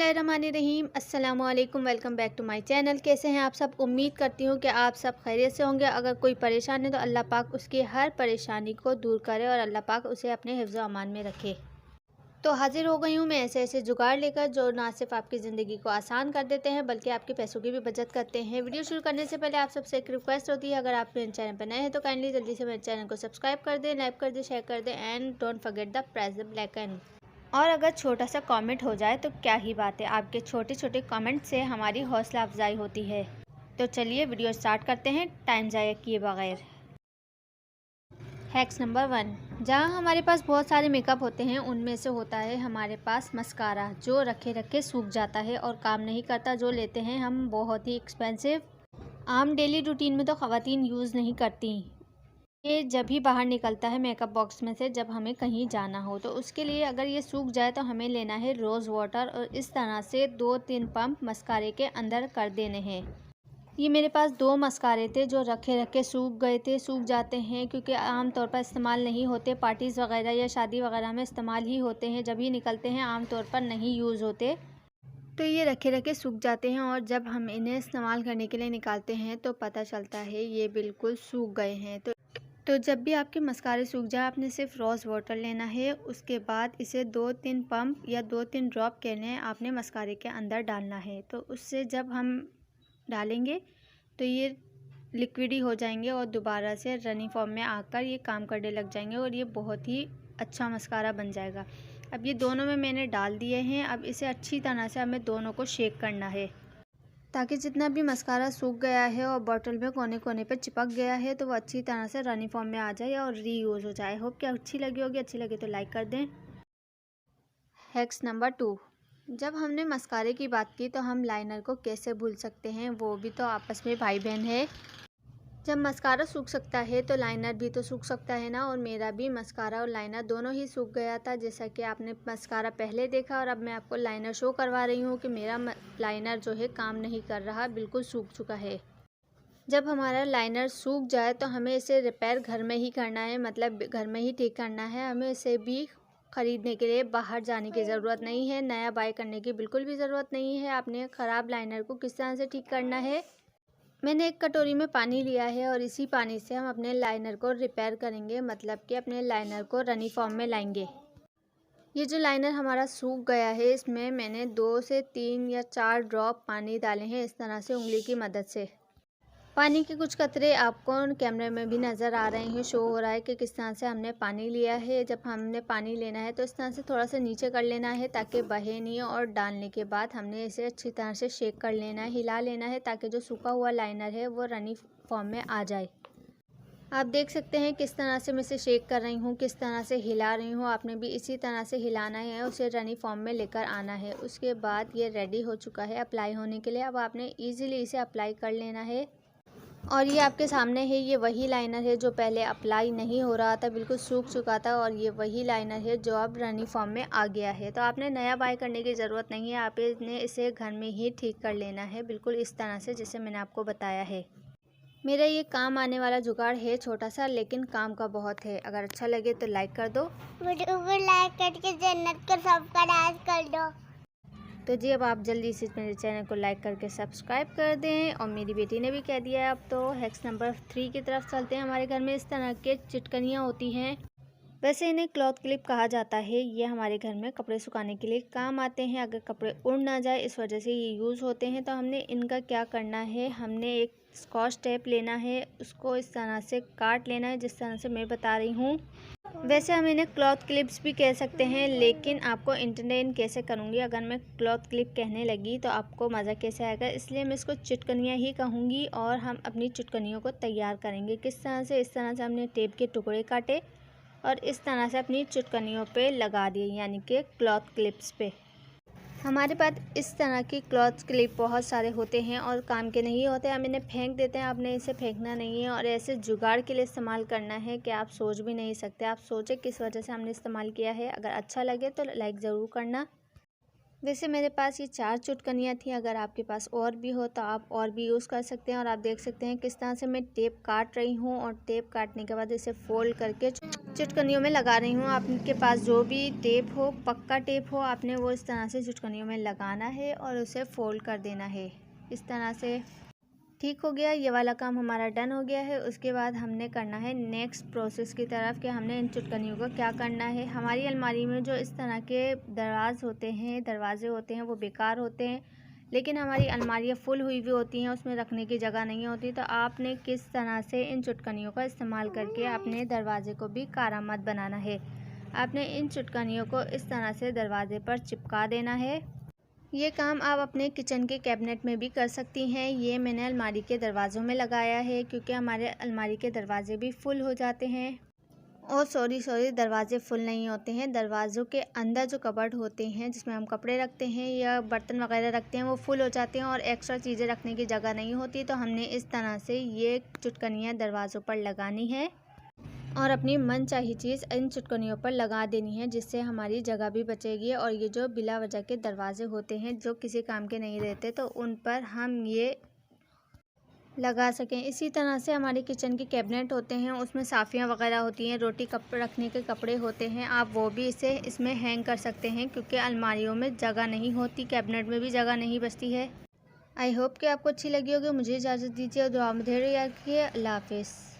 बिस्मिल्लाहिर्रहमानिर्रहीम। अस्सलामुअलैकुम, welcome back to my channel. कैसे हैं आप सब? उम्मीद करती हूँ कि आप सब खैरियत से होंगे। अगर कोई परेशान है तो अल्लाह पाक उसकी हर परेशानी को दूर करे और अल्लाह पाक उसे अपने हिफ्ज़ व अमान में रखे। तो हाज़िर हो गई हूँ मैं ऐसे जुगाड़ लेकर जो ना सिर्फ आपकी ज़िंदगी को आसान कर देते हैं बल्कि आपके पैसों की भी बचत करते हैं। वीडियो शुरू करने से पहले आप सबसे एक रिक्वेस्ट होती है, अगर आप मेरे चैनल पर नए हैं तो काइंडली जल्दी से मेरे चैनल को सब्सक्राइब कर दें, लाइक कर दें, शेयर कर दें and don't forget the press the bell icon. और अगर छोटा सा कमेंट हो जाए तो क्या ही बात है, आपके छोटे छोटे कमेंट से हमारी हौसला अफजाई होती है। तो चलिए वीडियो स्टार्ट करते हैं टाइम ज़ाया किए बगैर। Hacks number 1। जहाँ हमारे पास बहुत सारे मेकअप होते हैं उनमें से होता है हमारे पास मस्कारा, जो रखे रखे सूख जाता है और काम नहीं करता, जो लेते हैं हम बहुत ही एक्सपेंसिव। आम डेली रूटीन में तो ख़वातीन यूज़ नहीं करती। ये जब ही बाहर निकलता है मेकअप बॉक्स में से जब हमें कहीं जाना हो, तो उसके लिए अगर ये सूख जाए तो हमें लेना है रोज़ वाटर और इस तरह से 2-3 पंप मस्कारे के अंदर कर देने हैं। ये मेरे पास 2 मस्कारे थे जो रखे रखे सूख गए थे, सूख जाते हैं क्योंकि आम तौर पर इस्तेमाल नहीं होते, पार्टीज़ वगैरह या शादी वगैरह में इस्तेमाल ही होते हैं, जब ही निकलते हैं, आम तौर पर नहीं यूज़ होते। तो ये रखे रखे सूख जाते हैं और जब हम इन्हें इस्तेमाल करने के लिए निकालते हैं तो पता चलता है ये बिल्कुल सूख गए हैं। तो जब भी आपके मस्कारे सूख जाए आपने सिर्फ रोज़ वाटर लेना है, उसके बाद इसे 2-3 पंप या 2-3 ड्रॉप कहने आपने मस्कारे के अंदर डालना है। तो उससे जब हम डालेंगे तो ये लिक्विडी हो जाएंगे और दोबारा से रनिंग फॉर्म में आकर ये काम करने लग जाएंगे और ये बहुत ही अच्छा मस्कारा बन जाएगा। अब ये दोनों में मैंने डाल दिए हैं। अब इसे अच्छी तरह से हमें दोनों को शेक करना है ताकि जितना भी मस्कारा सूख गया है और बॉटल में कोने कोने पे चिपक गया है तो वो अच्छी तरह से रनी फॉर्म में आ जाए और रीयूज़ हो जाए। होप कि अच्छी लगी होगी, अच्छी लगे तो लाइक कर दें। Hacks number 2। जब हमने मस्कारे की बात की तो हम लाइनर को कैसे भूल सकते हैं, वो भी तो आपस में भाई बहन है। जब मस्कारा सूख सकता है तो लाइनर भी तो सूख सकता है ना, और मेरा भी मस्कारा और लाइनर दोनों ही सूख गया था। जैसा कि आपने मस्कारा पहले देखा और अब मैं आपको लाइनर शो करवा रही हूँ कि मेरा लाइनर जो है काम नहीं कर रहा, बिल्कुल सूख चुका है। जब हमारा लाइनर सूख जाए तो हमें इसे रिपेयर घर में ही करना है, मतलब घर में ही ठीक करना है। हमें इसे भी ख़रीदने के लिए बाहर जाने की ज़रूरत नहीं है, नया बाय करने की बिल्कुल भी ज़रूरत नहीं है। आपने ख़राब लाइनर को किस तरह से ठीक करना है, मैंने एक कटोरी में पानी लिया है और इसी पानी से हम अपने लाइनर को रिपेयर करेंगे, मतलब कि अपने लाइनर को रनी फॉर्म में लाएंगे। ये जो लाइनर हमारा सूख गया है इसमें मैंने 2 से 3 या 4 ड्रॉप पानी डाले हैं इस तरह से उंगली की मदद से। पानी के कुछ कतरे आपको कैमरे में भी नज़र आ रहे हैं, शो हो रहा है कि किस तरह से हमने पानी लिया है। जब हमने पानी लेना है तो इस तरह से थोड़ा सा नीचे कर लेना है ताकि बहे नहीं, और डालने के बाद हमने इसे अच्छी तरह से शेक कर लेना है, हिला लेना है ताकि जो सूखा हुआ लाइनर है वो रनी फॉर्म में आ जाए। आप देख सकते हैं किस तरह से मैं इसे शेक कर रही हूँ, किस तरह से हिला रही हूँ। आपने भी इसी तरह से हिलाना है, उसे रनी फॉर्म में लेकर आना है। उसके बाद ये रेडी हो चुका है अप्लाई होने के लिए। अब आपने ईज़िली इसे अप्लाई कर लेना है और ये आपके सामने है, ये वही लाइनर है जो पहले अप्लाई नहीं हो रहा था, बिल्कुल सूख चुका था, और ये वही लाइनर है जो अब रनी फॉर्म में आ गया है। तो आपने नया बाय करने की ज़रूरत नहीं है, आपने इसे घर में ही ठीक कर लेना है बिल्कुल इस तरह से जैसे मैंने आपको बताया है। मेरा ये काम आने वाला जुगाड़ है, छोटा सा लेकिन काम का बहुत है। अगर अच्छा लगे तो लाइक कर दो, वीडियो को लाइक करके जन्नत को सब्सक्राइब कर दो। तो जी अब आप जल्दी से मेरे चैनल को लाइक करके सब्सक्राइब कर दें। और मेरी बेटी ने भी कह दिया है। अब तो हैक्स नंबर 3 की तरफ चलते हैं। हमारे घर में इस तरह के चिटकनियाँ होती हैं, वैसे इन्हें क्लॉथ क्लिप कहा जाता है। ये हमारे घर में कपड़े सुखाने के लिए काम आते हैं, अगर कपड़े उड़ ना जाए इस वजह से ये यूज़ होते हैं। तो हमने इनका क्या करना है, हमने एक स्कॉच टेप लेना है, उसको इस तरह से काट लेना है जिस तरह से मैं बता रही हूँ। वैसे हम इन्हें क्लॉथ क्लिप्स भी कह सकते हैं, लेकिन आपको इंटरटेन कैसे करूँगी, अगर मैं क्लॉथ क्लिप कहने लगी तो आपको मज़ा कैसे आएगा, इसलिए मैं इसको चुटकनियाँ ही कहूँगी। और हम अपनी चुटकनियों को तैयार करेंगे किस तरह से, इस तरह से हमने टेप के टुकड़े काटे और इस तरह से अपनी चुटकनियों पे लगा दिए, यानी कि क्लॉथ क्लिप्स पे। हमारे पास इस तरह की क्लॉथ क्लिप बहुत सारे होते हैं और काम के नहीं होते, हम इन्हें फेंक देते हैं। आपने इसे फेंकना नहीं है और ऐसे जुगाड़ के लिए इस्तेमाल करना है कि आप सोच भी नहीं सकते। आप सोचें किस वजह से हमने इस्तेमाल किया है। अगर अच्छा लगे तो लाइक ज़रूर करना। वैसे मेरे पास ये 4 चुटकनियाँ थी, अगर आपके पास और भी हो तो आप और भी यूज़ कर सकते हैं। और आप देख सकते हैं किस तरह से मैं टेप काट रही हूँ और टेप काटने के बाद इसे फोल्ड करके चुटकनियों में लगा रही हूँ। आपके पास जो भी टेप हो, पक्का टेप हो, आपने वो इस तरह से चुटकनियों में लगाना है और उसे फोल्ड कर देना है। इस तरह से ठीक हो गया, ये वाला काम हमारा डन हो गया है। उसके बाद हमने करना है नेक्स्ट प्रोसेस की तरफ कि हमने इन चुटकनियों को क्या करना है। हमारी अलमारी में जो इस तरह के दरवाजे होते हैं वो बेकार होते हैं, लेकिन हमारी अलमारियाँ फुल हुई हुई होती हैं, उसमें रखने की जगह नहीं होती। तो आपने किस तरह से इन चुटकनियों का इस्तेमाल करके अपने दरवाजे को भी कारआमद बनाना है। आपने इन चुटकनियों को इस तरह से दरवाजे पर चिपका देना है। ये काम आप अपने किचन के कैबिनेट में भी कर सकती हैं। ये मैंने अलमारी के दरवाज़ों में लगाया है क्योंकि हमारे अलमारी के दरवाजे भी फुल हो जाते हैं। और सॉरी दरवाजे फुल नहीं होते हैं, दरवाज़ों के अंदर जो कबर्ड होते हैं जिसमें हम कपड़े रखते हैं या बर्तन वगैरह रखते हैं वो फुल हो जाते हैं और एक्स्ट्रा चीज़ें रखने की जगह नहीं होती। तो हमने इस तरह से ये चुटकनियाँ दरवाज़ों पर लगानी है और अपनी मनचाही चीज़ इन चुटकनियों पर लगा देनी है, जिससे हमारी जगह भी बचेगी। और ये जो बिला वजह के दरवाजे होते हैं जो किसी काम के नहीं रहते, तो उन पर हम ये लगा सकें। इसी तरह से हमारे किचन के कैबिनेट होते हैं, उसमें साफ़ियाँ वगैरह होती हैं, रोटी कप रखने के कपड़े होते हैं, आप वो भी इसमें हैंग कर सकते हैं क्योंकि अलमारियों में जगह नहीं होती, कैबिनेट में भी जगह नहीं बचती है। आई होप कि आपको अच्छी लगी होगी। मुझे इजाज़त दीजिए और दुआ में ढेर याद रखिए। अल्लाह हाफ़िज़।